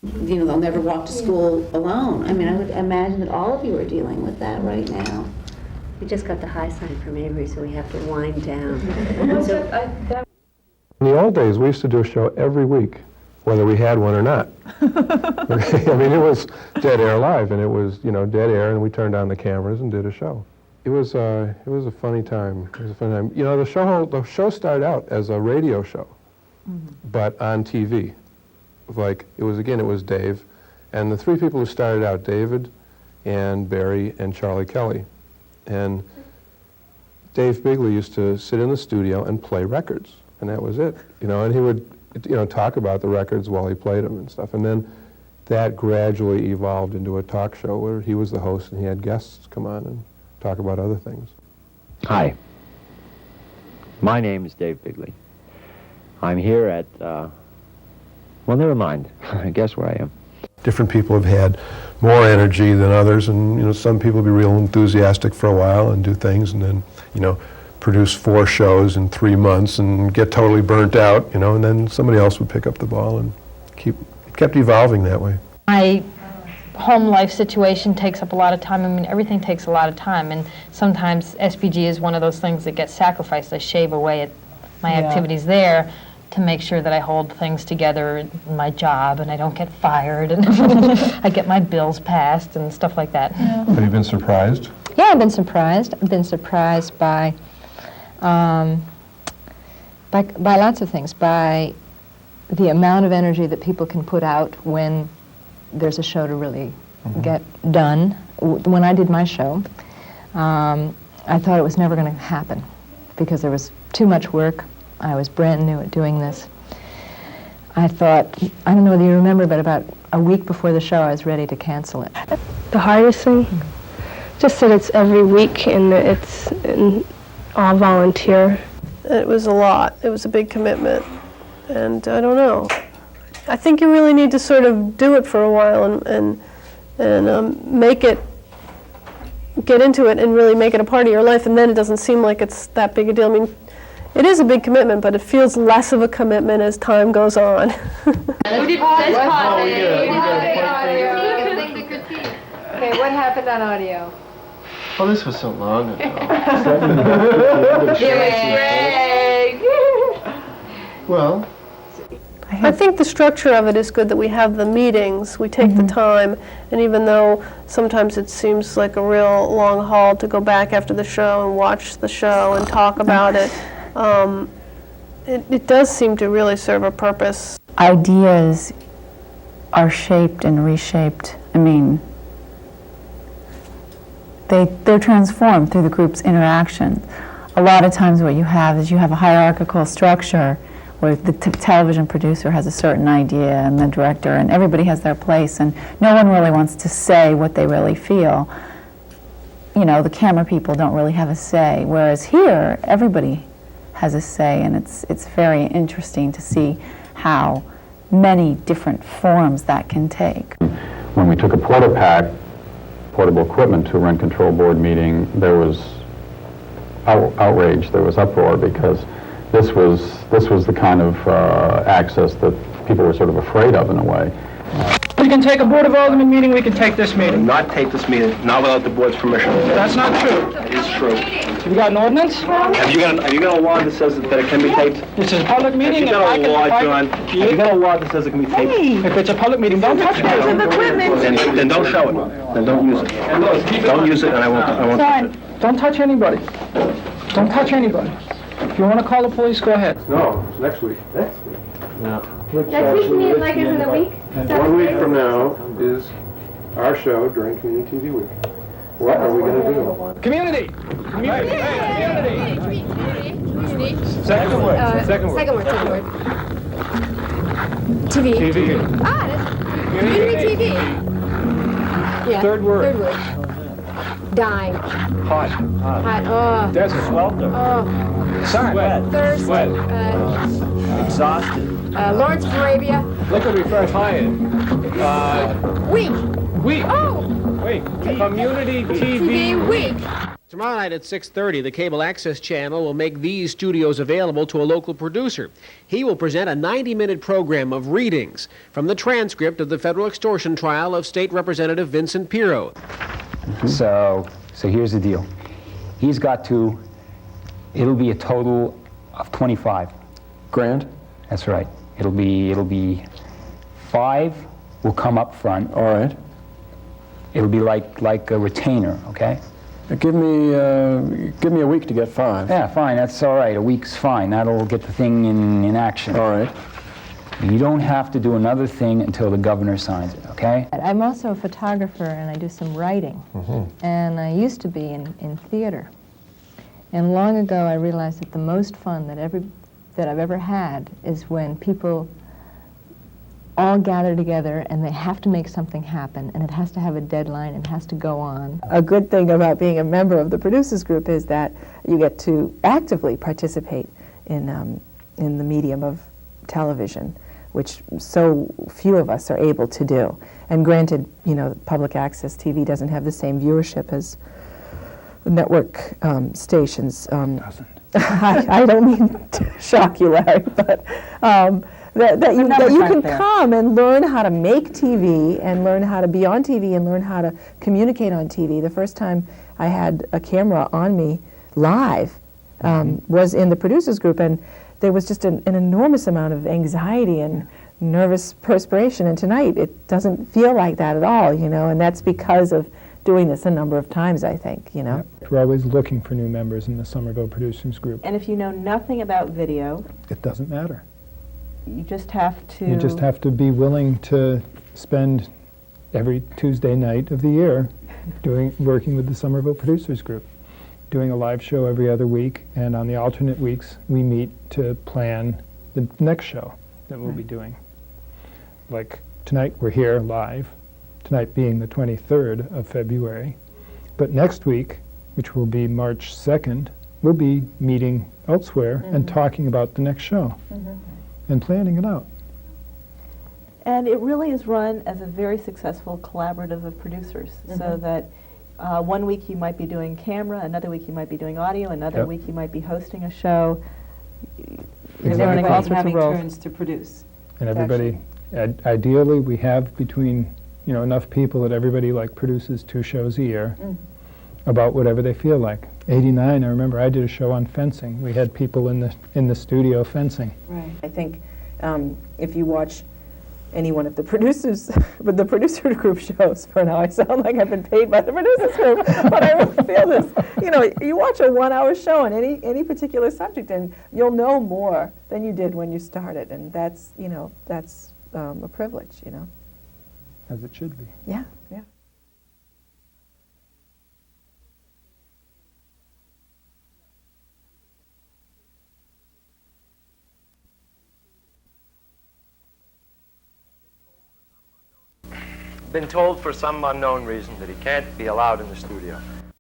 You know, they'll never walk to school alone. I mean, I would imagine that all of you are dealing with that right now. We just got the high sign from Avery, so we have to wind down. In the old days, we used to do a show every week, whether we had one or not. I mean, it was dead air live, and it was, you know, dead air, and we turned on the cameras and did a show. It was a funny time. It was a funny time. You know, the show started out as a radio show, but on TV. Like, it was Dave, and the three people who started out, David and Barry and Charlie Kelly. And Dave Bigley used to sit in the studio and play records, and that was it. You know, and he would, you know, talk about the records while he played them and stuff. And then that gradually evolved into a talk show where he was the host and he had guests come on and talk about other things. Hi, my name is Dave Bigley. I'm here at, well, never mind. Guess where I am. Different people have had more energy than others, and, you know, some people be real enthusiastic for a while and do things, and then, you know, produce 4 shows in 3 months and get totally burnt out, you know, and then somebody else would pick up the ball and it kept evolving that way. My home life situation takes up a lot of time. I mean, everything takes a lot of time, and sometimes SPG is one of those things that gets sacrificed. I shave away at my activities there to make sure that I hold things together in my job and I don't get fired and I get my bills passed and stuff like that. Yeah. Have you been surprised? Yeah, I've been surprised. I've been surprised by lots of things, by the amount of energy that people can put out when there's a show to really get done. When I did my show, I thought it was never going to happen because there was too much work. I was brand new at doing this. I thought, I don't know whether you remember, but about a week before the show, I was ready to cancel it. The hardest thing? Just that it's every week and it's all volunteer. It was a lot. It was a big commitment. And I don't know. I think you really need to sort of do it for a while and make it, get into it and really make it a part of your life, and then it doesn't seem like it's that big a deal. I mean, it is a big commitment, but it feels less of a commitment as time goes on. Okay, what happened on audio? Oh, this was so long ago. Well, I think the structure of it is good, that we have the meetings, we take the time, and even though sometimes it seems like a real long haul to go back after the show and watch the show and talk about it, it does seem to really serve a purpose. Ideas are shaped and reshaped. I mean, they're transformed through the group's interaction. A lot of times what you have is you have a hierarchical structure where the television producer has a certain idea and the director, and everybody has their place, and no one really wants to say what they really feel. You know, the camera people don't really have a say, whereas here, everybody has a say, and it's very interesting to see how many different forms that can take. When we took a portable equipment to a rent control board meeting, there was outrage, there was uproar, because this was the kind of access that people were sort of afraid of in a way. We can take a Board of Aldermen meeting, we can take this meeting. not take this meeting, not without the board's permission. That's not true. It is true. Have you got an ordinance? Have you got a law that says that it can be taped? This is a public meeting. Have you got a law, John? Have you got a law that says it can be taped? If it's a public meeting, don't touch it. Then don't show it. Then don't use it. Don't use it, and I won't touch it. Don't touch anybody. Don't touch anybody. If you want to call the police, go ahead. No, it's next week. Next week? No. Next week, like, is it a week? 1 week from now is our show during Community TV Week. What are we going to do? Community! Community! Second word. Second word. TV. TV. Ah, that's community TV. Yeah. Third word. Third word. Dying. Hot. Hot. Oh. Desert. Swelter. Oh. Sun. Thirst. Sweat. Exhausted. Lawrence of Arabia. Liquid refresh. Hired. Week. Week. Oh. Wait. Community TV. TV week. Tomorrow night at 6:30, the Cable Access Channel will make these studios available to a local producer. He will present a 90-minute program of readings from the transcript of the federal extortion trial of State Representative Vincent Pirro. So here's the deal. He's got to, it'll be a total of 25. Grand? That's right. It'll be 5 will come up front. All right. It'll be like a retainer, okay? Give me a week to get 5. Yeah, fine, that's all right. A week's fine. That'll get the thing in action. All right. You don't have to do another thing until the governor signs it, okay? I'm also a photographer, and I do some writing. And I used to be in theater. And long ago, I realized that the most fun that I've ever had is when people all gather together and they have to make something happen, and it has to have a deadline and has to go on. A good thing about being a member of the producers group is that you get to actively participate in the medium of television, which so few of us are able to do. And granted, you know, public access TV doesn't have the same viewership as network stations. I don't mean to shock you, Larry, but that you can come and learn how to make TV and learn how to be on TV and learn how to communicate on TV. The first time I had a camera on me live was in the producers group, and there was just an enormous amount of anxiety and nervous perspiration, and tonight it doesn't feel like that at all, you know, and that's because of doing this a number of times, I think, you know. We're always looking for new members in the Somerville Producers Group. And if you know nothing about video, It doesn't matter. you just have to... You just have to be willing to spend every Tuesday night of the year working with the Somerville Producers Group, doing a live show every other week, and on the alternate weeks we meet to plan the next show that we'll be doing. Like tonight we're here live, tonight being the 23rd of February, but next week, which will be March 2nd, we'll be meeting elsewhere and talking about the next show and planning it out. And it really is run as a very successful collaborative of producers, so that one week you might be doing camera, another week you might be doing audio, another week you might be hosting a show. You're learning all sorts of roles. turns to produce. And everybody, ideally, we have between, you know, enough people that everybody like produces 2 shows a year about whatever they feel like. '89, I remember I did a show on fencing. We had people in the studio fencing. Right. I think if you watch any one of the producers, but the producer group shows, for now I sound like I've been paid by the producers group, but I really feel this. You know, you watch a 1-hour show on any particular subject, and you'll know more than you did when you started, and that's, you know, that's a privilege, you know. As it should be. Yeah, yeah. Been told for some unknown reason that he can't be allowed in the studio.